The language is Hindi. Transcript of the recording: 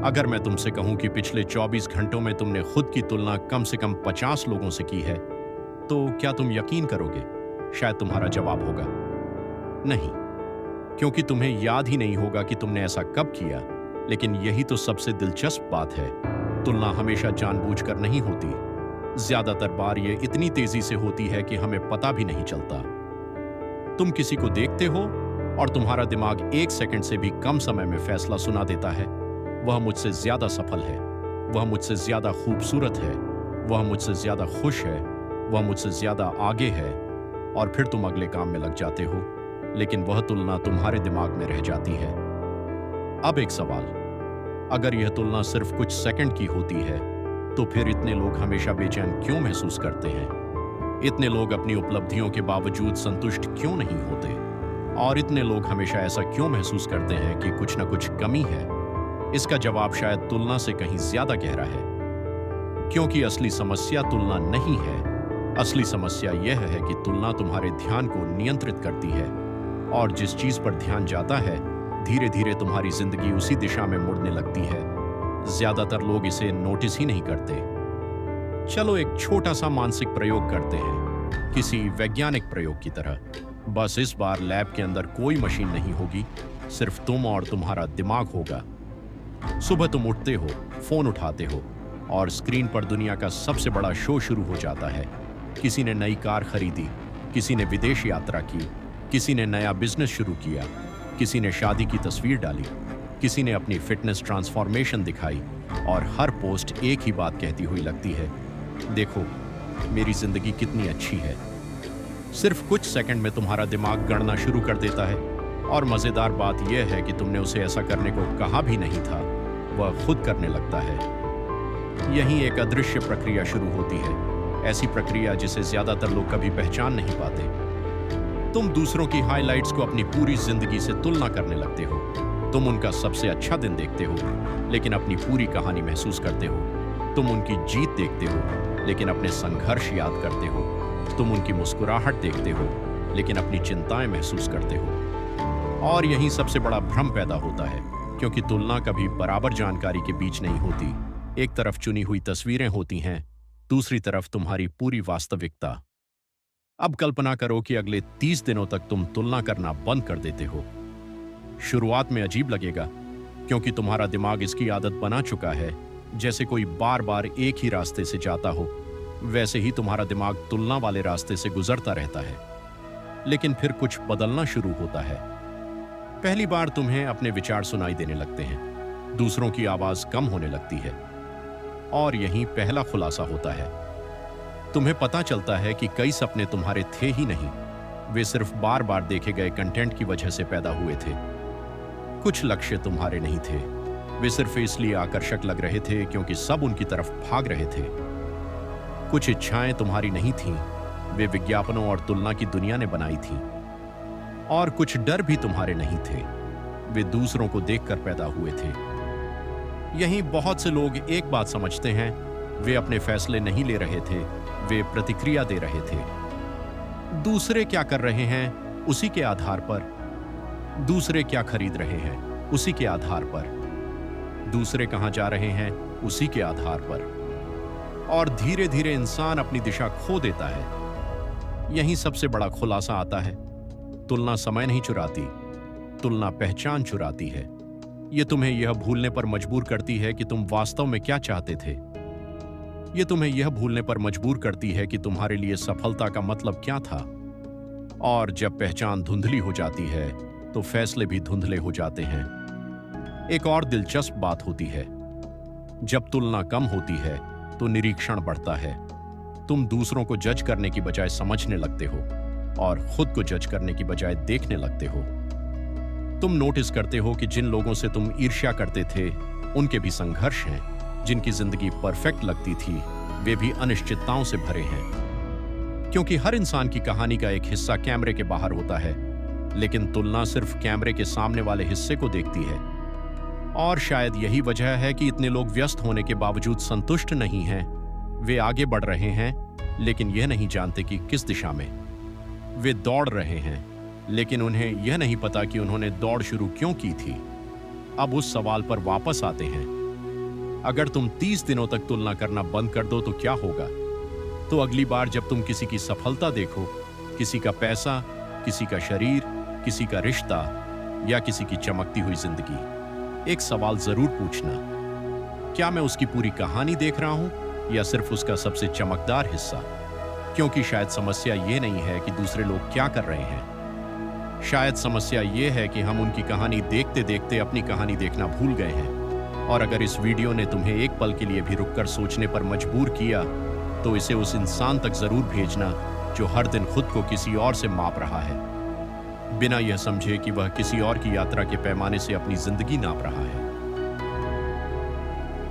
अगर मैं तुमसे कहूं कि पिछले 24 घंटों में तुमने खुद की तुलना कम से कम 50 लोगों से की है, तो क्या तुम यकीन करोगे? शायद तुम्हारा जवाब होगा नहीं, क्योंकि तुम्हें याद ही नहीं होगा कि तुमने ऐसा कब किया। लेकिन यही तो सबसे दिलचस्प बात है। तुलना हमेशा जानबूझकर नहीं होती। ज्यादातर बार ये इतनी तेजी से होती है कि हमें पता भी नहीं चलता। तुम किसी को देखते हो और तुम्हारा दिमाग 1 सेकंड से भी कम समय में फैसला सुना देता है, वह मुझसे ज्यादा सफल है, वह मुझसे ज्यादा खूबसूरत है, वह मुझसे ज्यादा खुश है, वह मुझसे ज्यादा आगे है, और फिर तुम अगले काम में लग जाते हो। लेकिन वह तुलना तुम्हारे दिमाग में रह जाती है। अब एक सवाल, अगर यह तुलना सिर्फ कुछ सेकंड की होती है, तो फिर इतने लोग हमेशा बेचैन क्यों महसूस करते हैं? इतने लोग अपनी उपलब्धियों के बावजूद संतुष्ट क्यों नहीं होते? और इतने लोग हमेशा ऐसा क्यों महसूस करते हैं कि कुछ ना कुछ कमी है? इसका जवाब शायद तुलना से कहीं ज्यादा गहरा है। क्योंकि असली समस्या तुलना नहीं है। असली समस्या यह है कि तुलना तुम्हारे ध्यान को नियंत्रित करती है, और जिस चीज पर ध्यान जाता है, धीरे धीरे तुम्हारी जिंदगी उसी दिशा में मुड़ने लगती है। ज्यादातर लोग इसे नोटिस ही नहीं करते। चलो एक छोटा सा मानसिक प्रयोग करते हैं, किसी वैज्ञानिक प्रयोग की तरह। बस इस बार लैब के अंदर कोई मशीन नहीं होगी, सिर्फ तुम और तुम्हारा दिमाग होगा। सुबह तुम उठते हो, फोन उठाते हो, और स्क्रीन पर दुनिया का सबसे बड़ा शो शुरू हो जाता है। किसी ने नई कार खरीदी, किसी ने विदेश यात्रा की, किसी ने नया बिजनेस शुरू किया, किसी ने शादी की तस्वीर डाली, किसी ने अपनी फिटनेस ट्रांसफॉर्मेशन दिखाई, और हर पोस्ट एक ही बात कहती हुई लगती है, देखो मेरी जिंदगी कितनी अच्छी है। सिर्फ कुछ सेकंड में तुम्हारा दिमाग गणना शुरू कर देता है, और मजेदार बात यह है कि तुमने उसे ऐसा करने को कहा भी नहीं था, वह खुद करने लगता है। यही एक अदृश्य प्रक्रिया शुरू होती है, ऐसी प्रक्रिया जिसे ज्यादातर लोग कभी पहचान नहीं पाते। तुम दूसरों की हाइलाइट्स को अपनी पूरी जिंदगी से तुलना करने लगते हो। तुम उनका सबसे अच्छा दिन देखते हो, लेकिन अपनी पूरी कहानी महसूस करते हो। तुम उनकी जीत देखते हो, लेकिन अपने संघर्ष याद करते हो। तुम उनकी मुस्कुराहट देखते हो, लेकिन अपनी चिंताएं महसूस करते हो। और यही सबसे बड़ा भ्रम पैदा होता है, क्योंकि तुलना कभी बराबर जानकारी के बीच नहीं होती। एक तरफ चुनी हुई तस्वीरें होती हैं, दूसरी तरफ तुम्हारी पूरी वास्तविकता। अब कल्पना करो कि अगले 30 दिनों तक तुम तुलना करना बंद कर देते हो। शुरुआत में अजीब लगेगा, क्योंकि तुम्हारा दिमाग इसकी आदत बना चुका है। जैसे कोई बार बार एक ही रास्ते से जाता हो, वैसे ही तुम्हारा दिमाग तुलना वाले रास्ते से गुजरता रहता है। लेकिन फिर कुछ बदलना शुरू होता है। पहली बार तुम्हें अपने विचार सुनाई देने लगते हैं, दूसरों की आवाज कम होने लगती है, और यही पहला खुलासा होता है। तुम्हें पता चलता है कि कई सपने तुम्हारे थे ही नहीं, वे सिर्फ बार बार देखे गए कंटेंट की वजह से पैदा हुए थे। कुछ लक्ष्य तुम्हारे नहीं थे, वे सिर्फ इसलिए आकर्षक लग रहे थे क्योंकि सब उनकी तरफ भाग रहे थे। कुछ इच्छाएं तुम्हारी नहीं थीं, वे विज्ञापनों और तुलना की दुनिया ने बनाई थीं। और कुछ डर भी तुम्हारे नहीं थे, वे दूसरों को देखकर पैदा हुए थे। यहीं बहुत से लोग एक बात समझते हैं, वे अपने फैसले नहीं ले रहे थे, वे प्रतिक्रिया दे रहे थे। दूसरे क्या कर रहे हैं उसी के आधार पर, दूसरे क्या खरीद रहे हैं उसी के आधार पर, दूसरे कहां जा रहे हैं उसी के आधार पर, और धीरे धीरे इंसान अपनी दिशा खो देता है। यही सबसे बड़ा खुलासा आता है, तुलना समय नहीं चुराती, तुलना पहचान चुराती है। यह तुम्हें यह भूलने पर मजबूर करती है कि तुम वास्तव में क्या चाहते थे। यह तुम्हें यह भूलने पर मजबूर करती है कि तुम्हारे लिए सफलता का मतलब क्या था। और जब पहचान धुंधली हो जाती है, तो फैसले भी धुंधले हो जाते हैं। एक और दिलचस्प बात होती है, जब तुलना कम होती है तो निरीक्षण बढ़ता है। तुम दूसरों को जज करने की बजाय समझने लगते हो, और खुद को जज करने की बजाय देखने लगते हो। तुम नोटिस करते हो कि जिन लोगों से तुम ईर्ष्या करते थे, उनके भी संघर्ष हैं। जिनकी जिंदगी परफेक्ट लगती थी, वे भी अनिश्चितताओं से भरे हैं। क्योंकि हर इंसान की कहानी का एक हिस्सा कैमरे के बाहर होता है, लेकिन तुलना सिर्फ कैमरे के सामने वाले हिस्से को देखती है। और शायद यही वजह है कि इतने लोग व्यस्त होने के बावजूद संतुष्ट नहीं हैं। वे आगे बढ़ रहे हैं, लेकिन यह नहीं जानते कि किस दिशा में। वे दौड़ रहे हैं, लेकिन उन्हें यह नहीं पता कि उन्होंने दौड़ शुरू क्यों की थी। अब उस सवाल पर वापस आते हैं, अगर तुम 30 दिनों तक तुलना करना बंद कर दो तो क्या होगा? तो अगली बार जब तुम किसी की सफलता देखो, किसी का पैसा, किसी का शरीर, किसी का रिश्ता या किसी की चमकती हुई जिंदगी, एक सवाल जरूर पूछना, क्या मैं उसकी पूरी कहानी देख रहा हूं या सिर्फ उसका सबसे चमकदार हिस्सा? क्योंकि शायद समस्या ये नहीं है कि दूसरे लोग क्या कर रहे हैं, शायद समस्या ये है कि हम उनकी कहानी देखते देखते अपनी कहानी देखना भूल गए हैं। और अगर इस वीडियो ने तुम्हें एक पल के लिए भी रुककर सोचने पर मजबूर किया, तो इसे उस इंसान तक जरूर भेजना जो हर दिन खुद को किसी और से माप रहा है, बिना यह समझे कि वह किसी और की यात्रा के पैमाने से अपनी जिंदगी नाप रहा है।